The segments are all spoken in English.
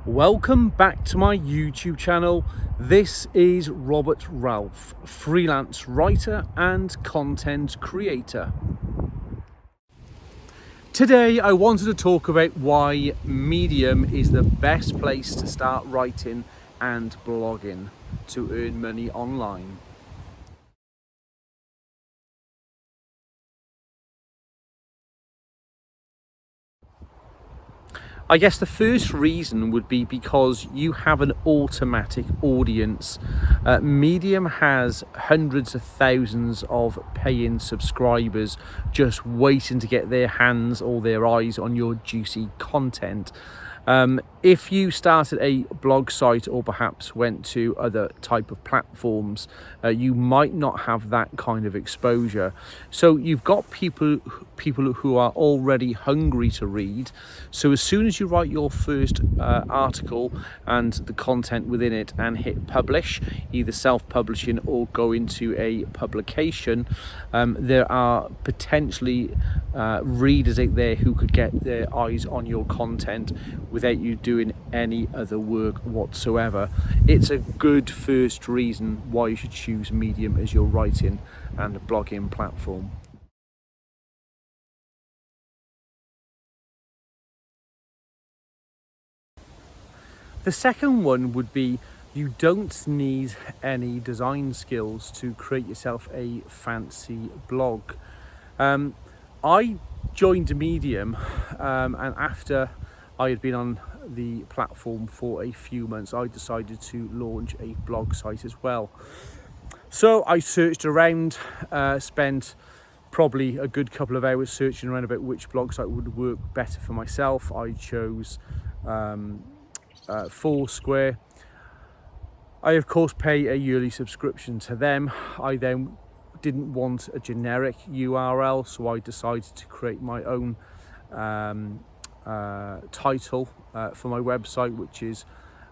Welcome back to my YouTube channel. This is Robert Ralph, freelance writer and content creator. Today I wanted to talk about why Medium is the best place to start writing and blogging to earn money online. I guess the first reason would be because you have an automatic audience. Medium has hundreds of thousands of paying subscribers just waiting to get their hands or their eyes on your juicy content. If you started a blog site or perhaps went to other type of platforms, you might not have that kind of exposure. So you've got people who are already hungry to read. So as soon as you write your first article and the content within it and hit publish, either self-publishing or go into a publication, there are potentially readers out there who could get their eyes on your content without you doing any other work whatsoever. It's a good first reason why you should choose Medium as your writing and blogging platform. The second one would be you don't need any design skills to create yourself a fancy blog. I joined Medium and after I had been on the platform for a few months, I decided to launch a blog site as well. So I searched around, spent probably a good couple of hours searching around about which blog site would work better for myself. I chose Foursquare. I of course pay a yearly subscription to them. I then didn't want a generic URL, so I decided to create my own title for my website, which is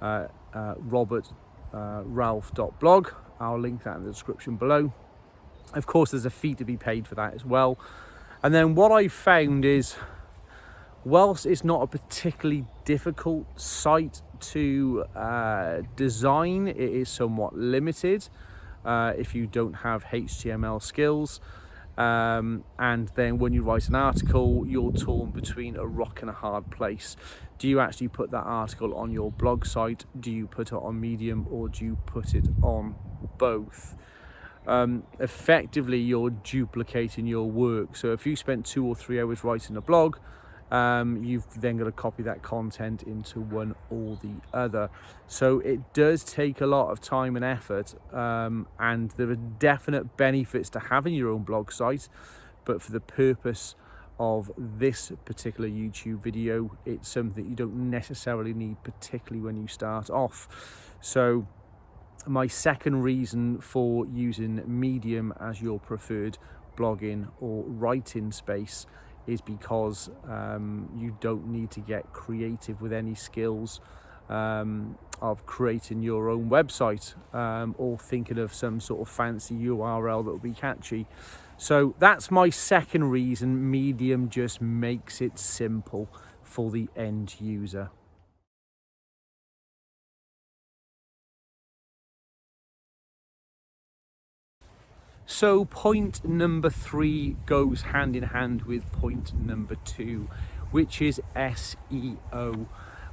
robertralph.blog. I'll link that in the description below. Of course there's a fee to be paid for that as well. And then what I found is, whilst it's not a particularly difficult site to design, it is somewhat limited if you don't have HTML skills. And then when you write an article, you're torn between a rock and a hard place. Do you actually put that article on your blog site? Do you put it on Medium, or do you put it on both? Effectively, you're duplicating your work. So if you spent 2 or 3 hours writing a blog, you've then got to copy that content into one or the other. So it does take a lot of time and effort, and there are definite benefits to having your own blog site, but for the purpose of this particular YouTube video, it's something you don't necessarily need, particularly when you start off. So my second reason for using Medium as your preferred blogging or writing space is because you don't need to get creative with any skills of creating your own website or thinking of some sort of fancy URL that will be catchy. So that's my second reason. Medium just makes it simple for the end user. So point number 3 goes hand in hand with point number 2, which is SEO,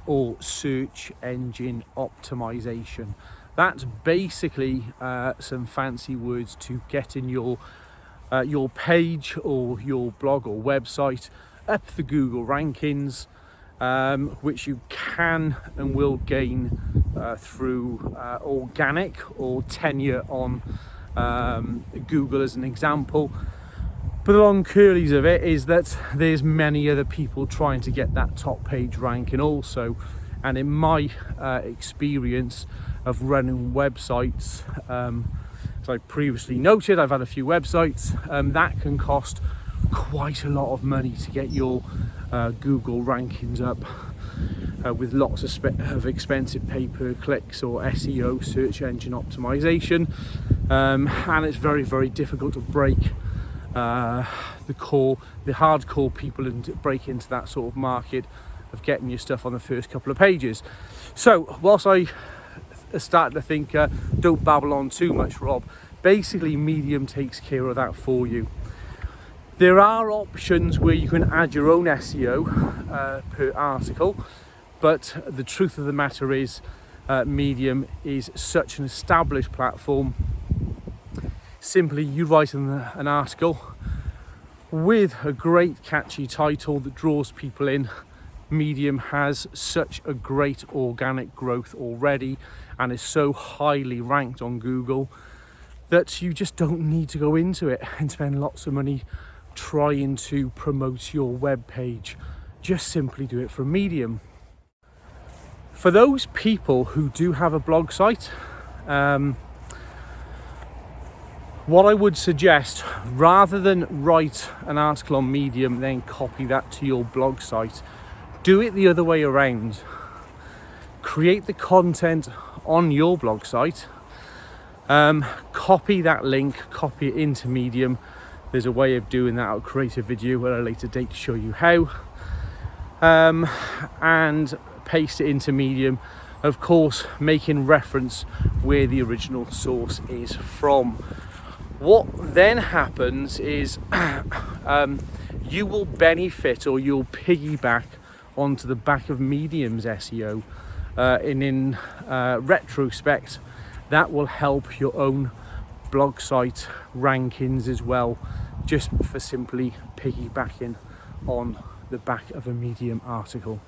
or search engine optimization. That's basically some fancy words to get in your page or your blog or website up the Google rankings, which you can and will gain through organic or tenure on Google as an example. But the long curlies of it is that there's many other people trying to get that top page ranking also, and in my experience of running websites, as I previously noted, I've had a few websites that can cost quite a lot of money to get your Google rankings up. with lots of expensive pay-per-clicks or SEO, search engine optimization, and it's very, very difficult to break the hardcore people and break into that sort of market of getting your stuff on the first couple of pages. So whilst I started to think, don't babble on too much, Rob, basically Medium takes care of that for you. There are options where you can add your own SEO per article, but the truth of the matter is Medium is such an established platform. Simply you write an article with a great catchy title that draws people in. Medium has such a great organic growth already and is so highly ranked on Google that you just don't need to go into it and spend lots of money trying to promote your web page. Just simply do it from Medium. For those people who do have a blog site, what I would suggest, rather than write an article on Medium then copy that to your blog site, do it the other way around. Create the content on your blog site, copy that link, copy it into Medium. There's a way of doing that. I'll create a video at a later date to show you how, and paste it into Medium, of course making reference where the original source is from. What then happens is you will benefit, or you'll piggyback onto the back of Medium's SEO, and in retrospect that will help your own blog site rankings as well, just for simply piggybacking on the back of a Medium article.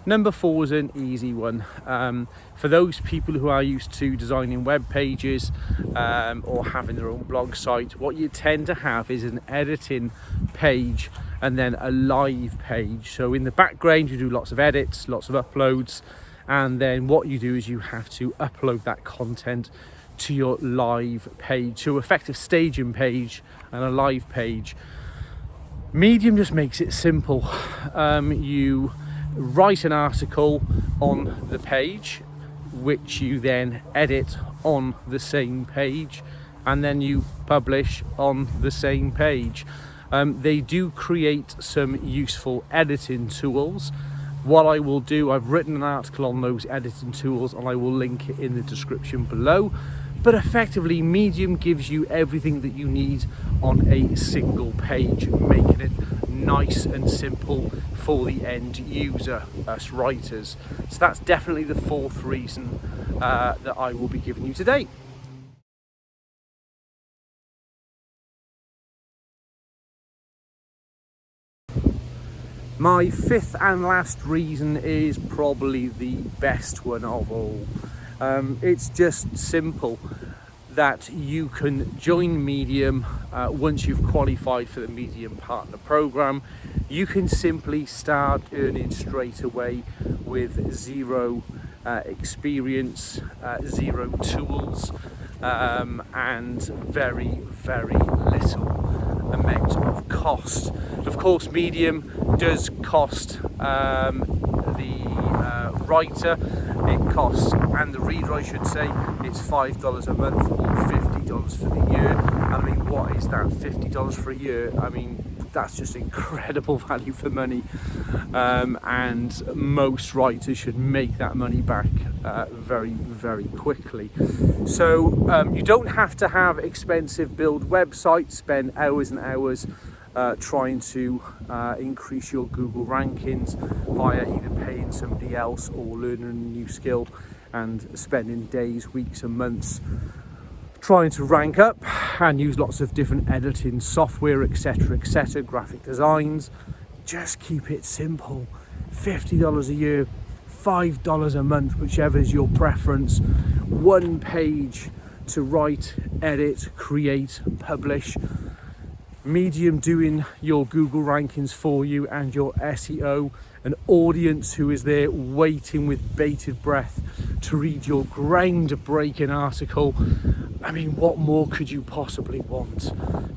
Number 4 is an easy one. For those people who are used to designing web pages or having their own blog site, what you tend to have is an editing page and then a live page. So in the background you do lots of edits, lots of uploads, and then what you do is you have to upload that content to your live page. So effective staging page and a live page. Medium just makes it simple. You write an article on the page, which you then edit on the same page, and then you publish on the same page. They do create some useful editing tools. What I will do, I've written an article on those editing tools and I will link it in the description below. But effectively, Medium gives you everything that you need on a single page, making it nice and simple for the end user, us writers. So that's definitely the 4th reason that I will be giving you today. My 5th and last reason is probably the best one of all. It's just simple, that you can join Medium once you've qualified for the Medium Partner Program. You can simply start earning straight away with zero experience, zero tools, and very, very little amount of cost. Of course, Medium does cost the writer, it costs, and the reader I should say, it's $5 a month or $50 for the year. I mean, what is that, $50 for a year? I mean, that's just incredible value for money, and most writers should make that money back very, very quickly. So you don't have to have expensive build websites, spend hours and hours trying to increase your Google rankings via either paying somebody else or learning a new skill and spending days, weeks and months trying to rank up and use lots of different editing software, etc., graphic designs. Just keep it simple. $50 a year, $5 a month, whichever is your preference. One page to write, edit, create, publish. Medium doing your Google rankings for you and your SEO, an audience who is there waiting with bated breath to read your groundbreaking article. I mean, what more could you possibly want?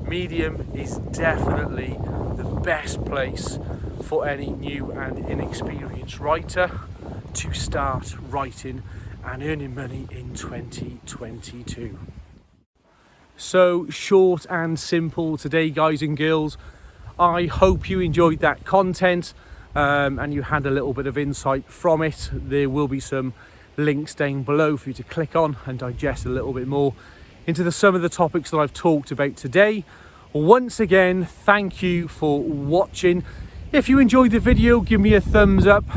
Medium is definitely the best place for any new and inexperienced writer to start writing and earning money in 2022. So short and simple today, guys and girls. I hope you enjoyed that content and you had a little bit of insight from it. There will be some links down below for you to click on and digest a little bit more into some of the topics that I've talked about today. Once again, thank you for watching. If you enjoyed the video, give me a thumbs up,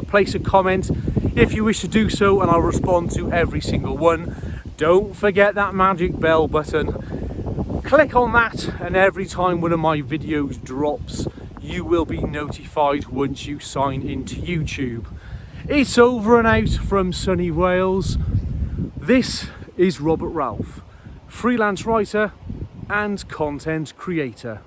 place a comment if you wish to do so, and I'll respond to every single one. Don't forget that magic bell button. Click on that, and every time one of my videos drops, you will be notified once you sign into YouTube. It's over and out from sunny Wales. This is Robert Ralph, freelance writer and content creator.